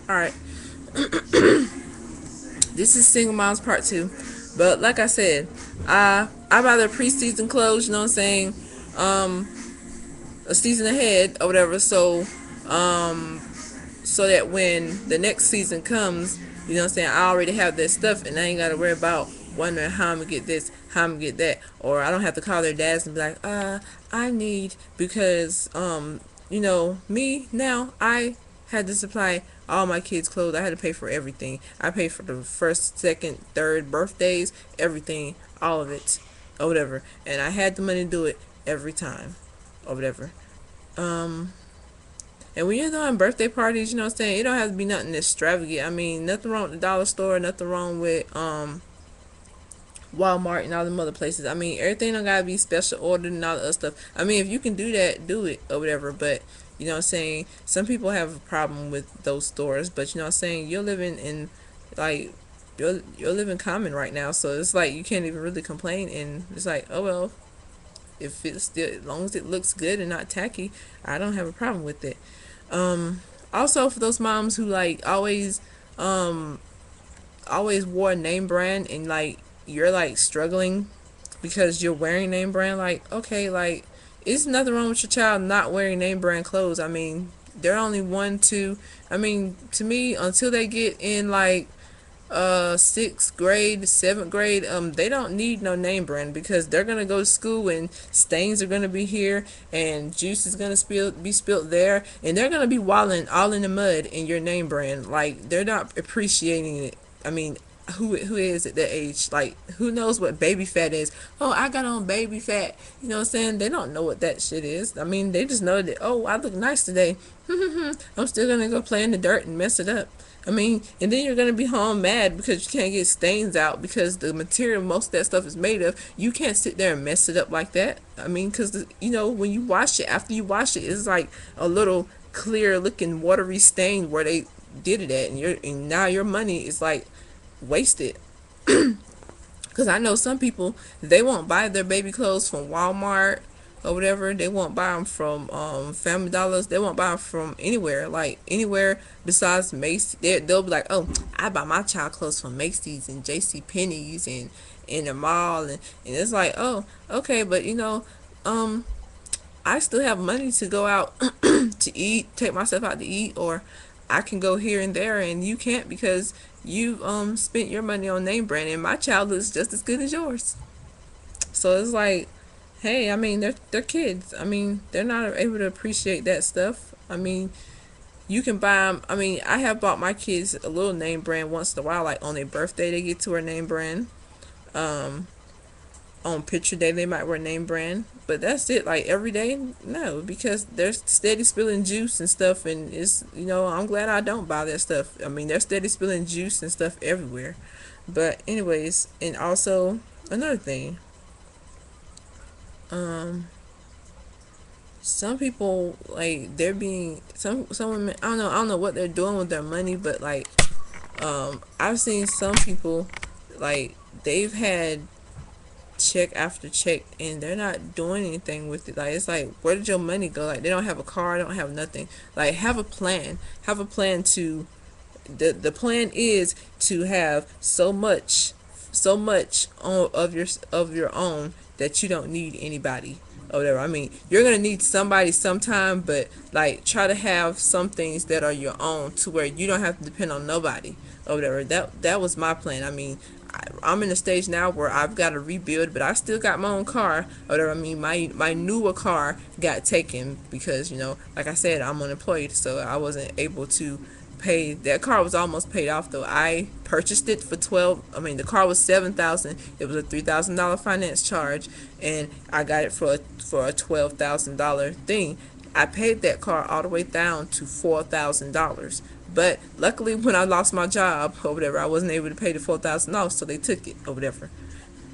All right, this is Single Moms Part 2. But like I said, I rather preseason clothes, you know what I'm saying? Um, a season ahead or whatever. So that when the next season comes, you know what I'm saying, I already have that stuff and I ain't gotta worry about wondering how I'm gonna get this, how I'm gonna get that, or I don't have to call their dads and be like, I need because me now I had to supply all my kids' clothes. I had to pay for everything. I paid for the first, second, third birthdays, everything, all of it, or whatever. And I had the money to do it every time, or whatever. Um, and when you're throwing birthday parties, you know what I'm saying, it don't have to be nothing extravagant. I mean, nothing wrong with the dollar store, nothing wrong with Walmart and all them other places. I mean, everything don't gotta be special ordered and all the other stuff. I mean, if you can do that, do it or whatever. But you know what I'm saying, some people have a problem with those stores. But you know what I'm saying, you're living in like you're living common right now, so it's like you can't even really complain. And it's like, oh well, if it's still, as long as it looks good and not tacky, I don't have a problem with it. Also for those moms who like um always wore a name brand and like you're like struggling because you're wearing name brand, like okay, like it's nothing wrong with your child not wearing name brand clothes. I mean, they're only one, two. I mean, to me, until they get in like sixth grade, seventh grade, they don't need no name brand because they're gonna go to school and stains are gonna be here and juice is gonna be spilled there and they're gonna be walling all in the mud in your name brand. Like they're not appreciating it. I mean, who is at that age? Like who knows what baby fat is? Oh, I got on baby fat. You know what I'm saying? They don't know what that shit is. I mean, they just know that, oh, I look nice today. I'm still gonna go play in the dirt and mess it up. I mean, and then you're gonna be home mad because you can't get stains out because the material most of that stuff is made of. You can't sit there and mess it up like that. I mean, because when you wash it, after you wash it, it's like a little clear looking watery stain where they did it at, and now your money is like wasted. Because I know some people, they won't buy their baby clothes from Walmart or whatever. They won't buy them from Family Dollars. They won't buy them from anywhere, like anywhere besides Macy's. They'll be like, oh, I buy my child clothes from Macy's and J.C. Penney's and in the mall. And it's like, oh, okay, but I still have money to go out to eat, take myself out to eat, or I can go here and there, and you can't because you spent your money on name brand, and my child looks just as good as yours. So it's like, hey, I mean, they're kids. I mean, they're not able to appreciate that stuff. I mean, you can buy them. I mean, I have bought my kids a little name brand once in a while, like on their birthday, they get to wear name brand. Um, on picture day they might wear name brand, but that's it. Like every day, no, because they're steady spilling juice and stuff, and it's I'm glad I don't buy that stuff. I mean, they're steady spilling juice and stuff everywhere. But anyways, and also another thing, um some people, like, they're being some women, I don't know what they're doing with their money, but like I've seen some people, like, they've had check after check and they're not doing anything with it. Like, it's like, where did your money go? Like, they don't have a car, they don't have nothing. Like, have a plan. Have a plan to the plan is to have so much of your own that you don't need anybody or whatever. I mean, you're gonna need somebody sometime, but like, try to have some things that are your own to where you don't have to depend on nobody or whatever. That was my plan. I mean, I'm in a stage now where I've got to rebuild, but I still got my own car or whatever. I mean, my newer car got taken because, like I said, I'm unemployed, so I wasn't able to pay. That car was almost paid off though. I purchased it for 12. I mean, the car was 7,000. It was a $3,000 finance charge, and I got it for a $12,000 thing. I paid that car all the way down to $4,000. But luckily, when I lost my job or whatever, I wasn't able to pay the $4,000, so they took it or whatever.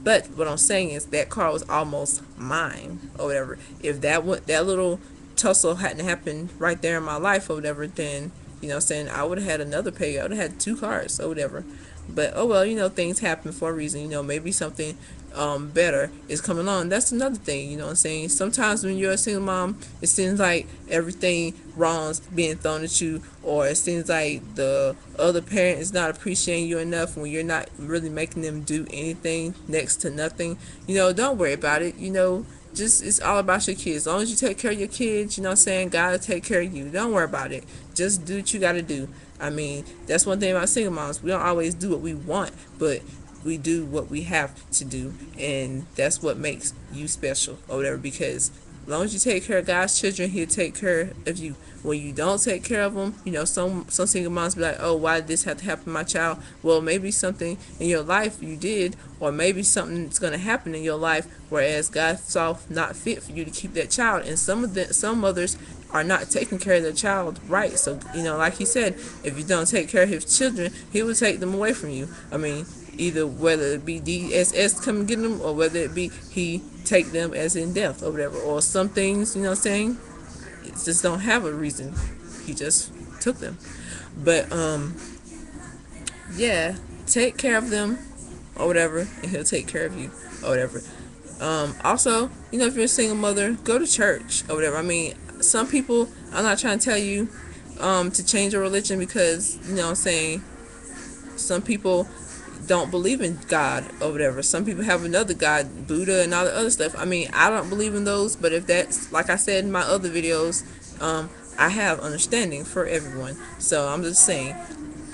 But what I'm saying is that car was almost mine or whatever. If that little tussle hadn't happened right there in my life or whatever, then what I'm saying, I would have had another pay. I would have had two cars or whatever. But oh well, things happen for a reason. Maybe something better is coming on. That's another thing, you know what I'm saying? Sometimes when you're a single mom, it seems like everything wrong's being thrown at you, or it seems like the other parent is not appreciating you enough when you're not really making them do anything, next to nothing. Don't worry about it. Just it's all about your kids. As long as you take care of your kids, you know what I'm saying, God will take care of you. Don't worry about it. Just do what you gotta do. I mean, that's one thing about single moms. We don't always do what we want, but we do what we have to do, and that's what makes you special or whatever. Because as long as you take care of God's children, He'll take care of you. When you don't take care of them, some single moms be like, "Oh, why did this have to happen to my child?" Well, maybe something in your life you did, or maybe something's going to happen in your life, whereas God saw not fit for you to keep that child. And some mothers are not taking care of their child right. So, like He said, if you don't take care of His children, He will take them away from you. I mean, either whether it be DSS come and get them, or whether it be He take them as in death or whatever. Or some things, you know what I'm saying, it just don't have a reason. He just took them. But yeah, take care of them or whatever, and He'll take care of you or whatever. Also, if you're a single mother, go to church or whatever. I mean, some people, I'm not trying to tell you to change your religion, because what I'm saying, some people don't believe in God or whatever. Some people have another God, Buddha and all the other stuff. I mean, I don't believe in those, but if that's, like I said in my other videos, I have understanding for everyone. So I'm just saying,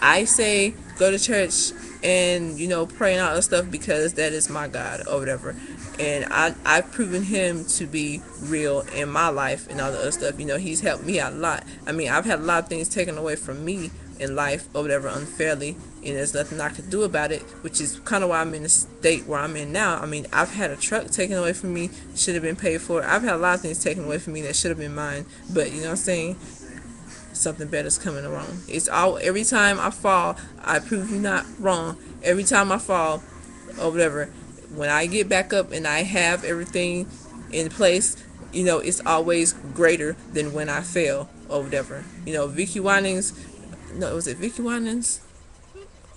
I say go to church and pray and all that stuff, because that is my God or whatever. And I've proven Him to be real in my life and all the other stuff. He's helped me out a lot. I mean, I've had a lot of things taken away from me in life or whatever unfairly, and there's nothing I could do about it, which is kind of why I'm in the state where I'm in now. I mean, I've had a truck taken away from me, should have been paid for. I've had a lot of things taken away from me that should have been mine, but you know what I'm saying, something better's coming along. It's all, every time I fall, I prove you not wrong. Every time I fall or whatever, when I get back up and I have everything in place, it's always greater than when I fell or whatever. Vicky Winans, no, was it Vicky Winans?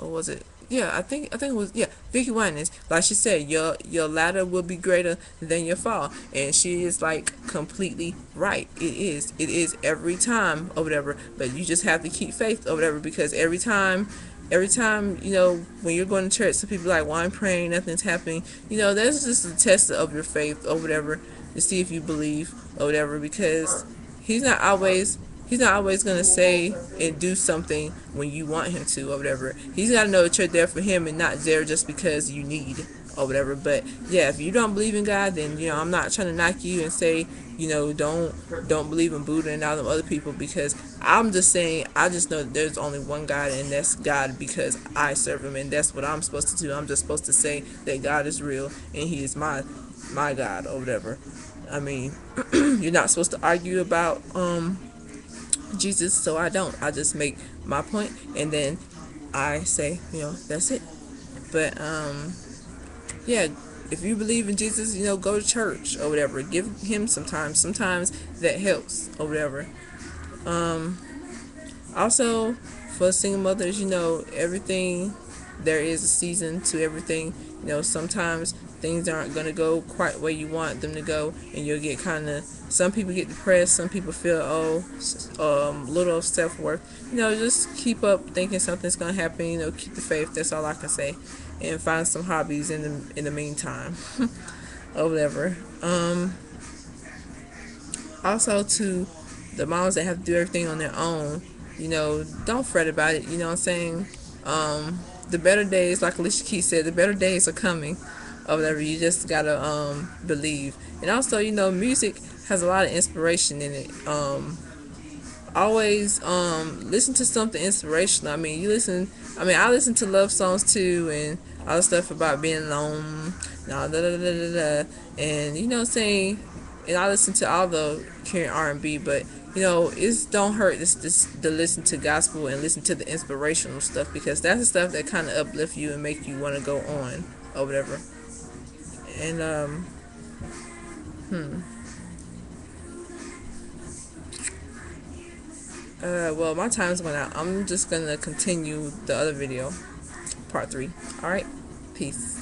Or was it? Yeah, I think it was, yeah, Vicky Winans. Like she said, your ladder will be greater than your fall, and she is like completely right. It is every time or whatever. But you just have to keep faith or whatever, because every time when you're going to church, some people are like, well, I'm praying, nothing's happening. That's just a test of your faith or whatever, to see if you believe or whatever, because he's not always He's not always going to say and do something when you want him to or whatever. He's got to know that you're there for him and not there just because you need or whatever. But yeah, if you don't believe in God, then I'm not trying to knock you and say don't believe in Buddha and all them other people, because I'm just saying, I just know that there's only one God, and that's God, because I serve Him, and that's what I'm supposed to do. I'm just supposed to say that God is real and He is my God or whatever. I mean, you're not supposed to argue about Jesus, so I don't. I just make my point, and then I say, that's it. But yeah, if you believe in Jesus, go to church or whatever. Give Him some time. Sometimes that helps or whatever. Also, for single mothers, everything, there is a season to everything. Sometimes things aren't going to go quite where you want them to go, and you'll get some people get depressed, some people feel little self-worth. Just keep up thinking something's going to happen. Keep the faith. That's all I can say. And find some hobbies in the meantime or whatever. Also, to the moms that have to do everything on their own, don't fret about it. You know what I'm saying? The better days, like Alicia Keys said, the better days are coming or whatever. You just gotta believe. And also, music has a lot of inspiration in it. Always listen to something inspirational. I mean, I listen to love songs too, and all the stuff about being alone, and saying, and I listen to all the current R&B, but it's don't hurt to listen to gospel and listen to the inspirational stuff, because that's the stuff that kind of uplift you and make you want to go on or whatever. And well, my time's going out. I'm just gonna continue the other video, part 3. All right, peace.